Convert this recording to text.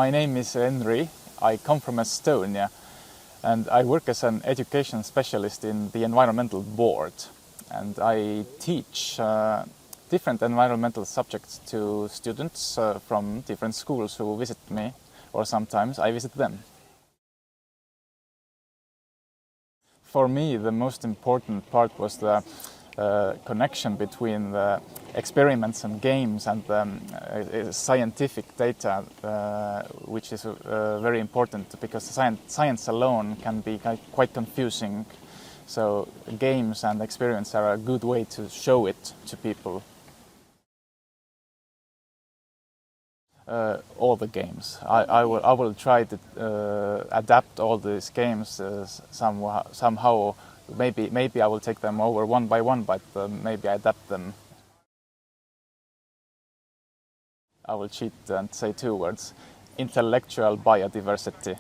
My name is Enri. I come from Estonia and I work as an education specialist in the environmental board. And I teach different environmental subjects to students from different schools who visit me, or sometimes I visit them. For me, the most important part was the connection between the experiments and games and the scientific data, which is very important because science alone can be quite confusing. So games and experiments are a good way to show it to people. All the games. I will try to adapt all these games somehow. Maybe I will take them over one by one, but maybe I adapt them. I will cheat and say two words: intellectual biodiversity.